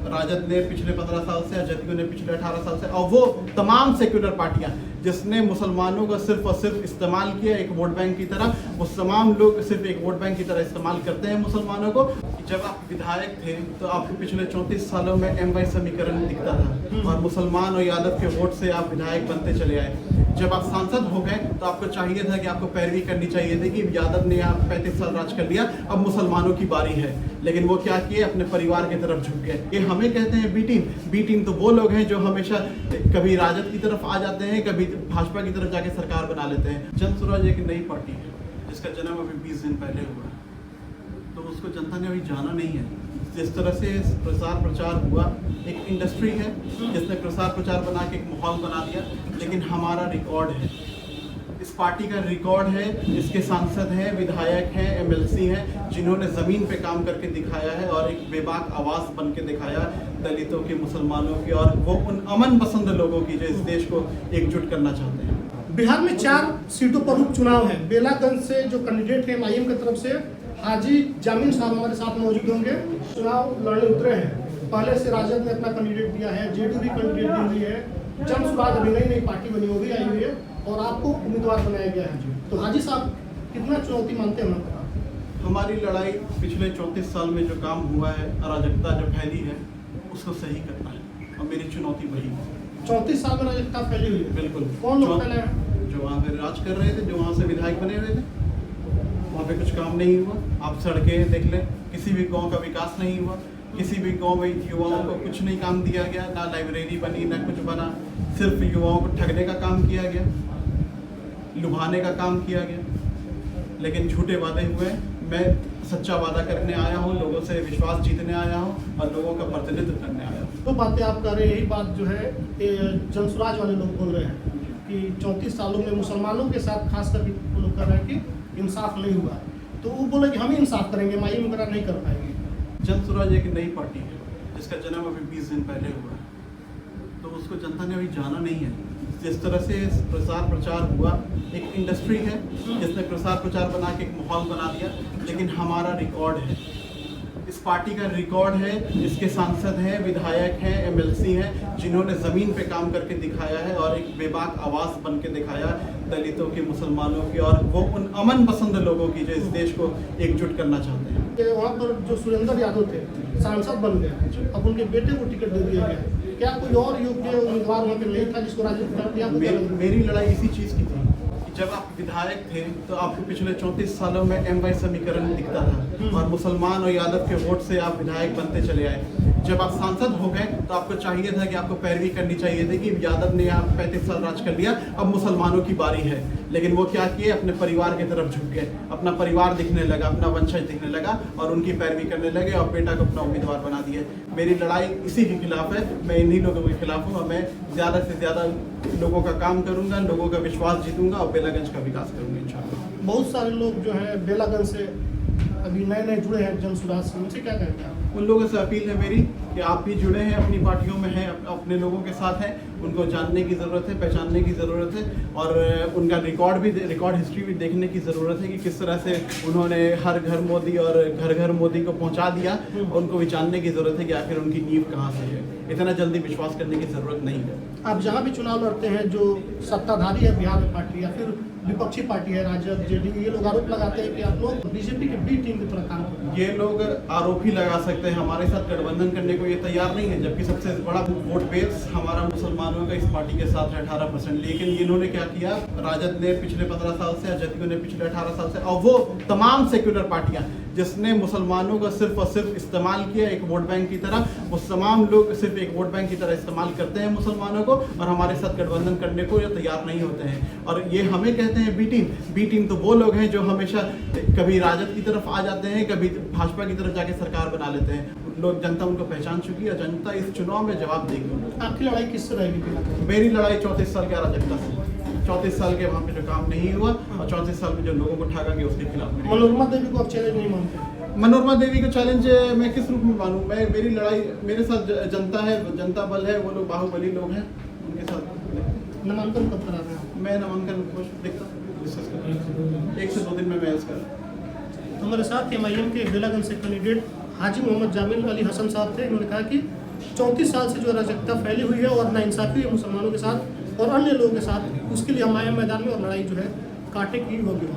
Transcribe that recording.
राजद ने पिछले 15 साल से, जदयू ने पिछले 18 साल से, और वो तमाम सेक्युलर पार्टियां जिसने मुसलमानों का सिर्फ और सिर्फ इस्तेमाल किया एक वोट बैंक की तरह, वो तमाम लोग सिर्फ एक वोट बैंक की तरह इस्तेमाल करते हैं मुसलमानों को। जब आप विधायक थे तो आपको पिछले 34 सालों में MY समीकरण दिखता था और मुसलमान और यादव के वोट से आप विधायक बनते चले आए। जब आप सांसद हो गए तो आपको चाहिए था कि आपको पैरवी करनी चाहिए थी कि यादव ने यहाँ 35 साल राज कर लिया, अब मुसलमानों की बारी है। लेकिन वो क्या किए, अपने परिवार की तरफ झुक गए। ये हमें कहते हैं बी टीम तो वो लोग हैं जो हमेशा कभी राजद की तरफ आ जाते हैं, कभी भाजपा की तरफ जाके सरकार बना लेते हैं। जन स्वराज एक नई पार्टी है जिसका जन्म अभी 20 दिन पहले हुआ, तो उसको जनता ने अभी जाना नहीं है। जिस तरह से प्रसार प्रचार हुआ, एक इंडस्ट्री है जिसने प्रसार प्रचार बना के एक माहौल बना दिया, लेकिन हमारा रिकॉर्ड है, इस पार्टी का रिकॉर्ड है, इसके सांसद हैं, विधायक हैं, MLC हैं, जिन्होंने ज़मीन पे काम करके दिखाया है और एक बेबाक आवाज़ बन के दिखाया दलितों की, मुसलमानों की और वो उन अमन पसंद लोगों की जो इस देश को एकजुट करना चाहते हैं। बिहार में 4 सीटों पर उपचुनाव है। बेलागंज से जो कैंडिडेट है MIM की तरफ से हाजी जामिल साहब हमारे साथ मौजूद होंगे। चुनाव लड़ने उतरे हैं, पहले से राजद ने अपना कैंडिडेट दिया है, JDU भी कैंडिडेट दी हुई है, जन स्वराज अभी नई पार्टी बनी, वो भी आई हुई है और आपको उम्मीदवार बनाया गया है। तो हाजी साहब कितना चुनौती मानते हैं? हमारी लड़ाई पिछले 34 साल में जो काम हुआ है, अराजकता जो फैली है, उसको सही करना है और मेरी चुनौती वही है। 34 साल में अराजकता फैली हुई है? बिल्कुल। कौन लोग फैलाए हैं? जो वहाँ पे राज कर रहे थे, जो वहाँ से विधायक बने हुए थे, वहाँ पे कुछ काम नहीं हुआ। आप सड़कें देख लें, किसी भी गांव का विकास नहीं हुआ, किसी भी गांव में युवाओं को कुछ नहीं काम दिया गया, ना लाइब्रेरी बनी, ना कुछ बना, सिर्फ युवाओं को ठगने का काम किया गया, लुभाने का काम किया गया। लेकिन झूठे वादे हुए, मैं सच्चा वादा करने आया हूँ, लोगों से विश्वास जीतने आया हूँ और लोगों का प्रतिनिधित्व करने आया हूँ। तो बातें आप कर रहे हैं, यही बात जो है जन स्वराज वाले लोग बोल रहे हैं कि 34 सालों में मुसलमानों के साथ खास करके वो लोग कर रहे हैं कि इंसाफ नहीं हुआ, तो वो बोले कि हम ही इंसाफ करेंगे, MIM वगैरह नहीं कर पाएंगे। जन स्वराज एक नई पार्टी है जिसका जन्म अभी 20 दिन पहले हुआ, तो उसको जनता ने अभी जाना नहीं है। जिस तरह से प्रसार प्रचार हुआ, एक इंडस्ट्री है जिसने प्रसार प्रचार बना के एक माहौल बना दिया, लेकिन हमारा रिकॉर्ड है, इस पार्टी का रिकॉर्ड है, इसके सांसद हैं, विधायक हैं, MLC हैं, जिन्होंने ज़मीन पे काम करके दिखाया है और एक बेबाक आवाज़ बन के दिखाया दलितों की, मुसलमानों की और वो उन अमन पसंद लोगों की जो इस देश को एकजुट करना चाहते हैं। वहाँ पर जो सुरेंद्र यादव थे सांसद बन गए, अब उनके बेटे को टिकट दे दिया गया, क्या कोई और योग्य उम्मीदवार वहाँ पे नहीं था जिसको राजनीति कर दिया? मेरी लड़ाई इसी चीज़ की थी। जब आप विधायक थे तो आपको पिछले 34 सालों में MY समीकरण दिखता था और मुसलमान और यादव के वोट से आप विधायक बनते चले आए। जब आप सांसद हो गए तो आपको चाहिए था कि आपको पैरवी करनी चाहिए थी कि यादव ने यहाँ 35 साल राज कर लिया, अब मुसलमानों की बारी है। लेकिन वो क्या किए, अपने परिवार की तरफ झुक गए, अपना परिवार दिखने लगा, अपना वंशज दिखने लगा और उनकी पैरवी करने लगे और बेटा को अपना उम्मीदवार बना दिए। मेरी लड़ाई इसी के खिलाफ है, मैं इन्हीं लोगों के खिलाफ हूँ और मैं ज़्यादा से ज़्यादा लोगों का काम करूँगा, लोगों का विश्वास जीतूंगा और बेलागंज का विकास करूँगा इंशाल्लाह। बहुत सारे लोग जो है बेलागंज से अभी नए जुड़े हैं जन स्वराज से, उनसे क्या कहते हैं? उन लोगों से अपील है मेरी कि आप भी जुड़े हैं, अपनी पार्टियों में हैं, अपने लोगों के साथ हैं, उनको जानने की ज़रूरत है, पहचानने की ज़रूरत है और उनका रिकॉर्ड हिस्ट्री भी देखने की ज़रूरत है कि किस तरह से उन्होंने हर घर मोदी और घर घर मोदी को पहुंचा दिया। उनको भी जानने की ज़रूरत है कि आखिर उनकी नींव कहाँ से है। इतना जल्दी विश्वास करने की ज़रूरत नहीं है। आप जहाँ भी चुनाव लड़ते हैं, जो सत्ताधारी है बिहार में पार्टी या फिर विपक्षी पार्टी है राजद, JDU, ये लोग आरोप लगाते हैं कि आप लोग BJP के B टीम की तरह काम करते हैं। ये लोग आरोप ही लगा सकते हैं, हमारे साथ गठबंधन करने को ये तैयार नहीं है, जबकि सबसे बड़ा वोट बेस हमारा मुसलमानों का इस पार्टी के साथ है 18%। लेकिन इन्होंने क्या किया, राजद ने पिछले 15 साल से, जदयू ने पिछले 18 साल से, और वो तमाम सेक्युलर पार्टियां जिसने मुसलमानों का सिर्फ और सिर्फ इस्तेमाल किया एक वोट बैंक की तरह, वो तमाम लोग सिर्फ एक वोट बैंक की तरह इस्तेमाल करते हैं मुसलमानों को और हमारे साथ गठबंधन करने को ये तैयार नहीं होते हैं। और ये हमें कहते हैं बी टीम तो वो लोग हैं जो हमेशा कभी राजद की तरफ आ जाते हैं, कभी भाजपा की तरफ जाके सरकार बना लेते हैं। लोग, जनता उनको पहचान चुकी है, जनता इस चुनाव में जवाब देगी। आपकी लड़ाई किससे रहेगी? मेरी लड़ाई 34 साल के अराजकता से, 34 साल के वहाँ पे जो काम नहीं हुआ और 34 साल में जो लोगों को ठगा गया उसके खिलाफ। मनोरमा देवी को आप चैलेंज नहीं मानते? मनोरमा देवी को चैलेंज मैं किस रूप में मानूं? मेरी लड़ाई, मेरे साथ जनता है, जनता बल है, वो लोग बाहुबली लोग हैं, उनके साथ। नामांकन कब करा रहे हैं? मैं नामांकन डिस्कस कर 1 से 2 दिन में मैं इसका। हमारे साथ MIM के बेलागंज से कैंडिडेट हाजी मोहम्मद जामिल अली हसन साहब थे। उन्होंने कहा कि 34 साल से जो अराजकता फैली हुई है और नाइंसाफ़ी है मुसलमानों के साथ और अन्य लोगों के साथ, उसके लिए हम आए मैदान में और लड़ाई जो है कांटे की होगी।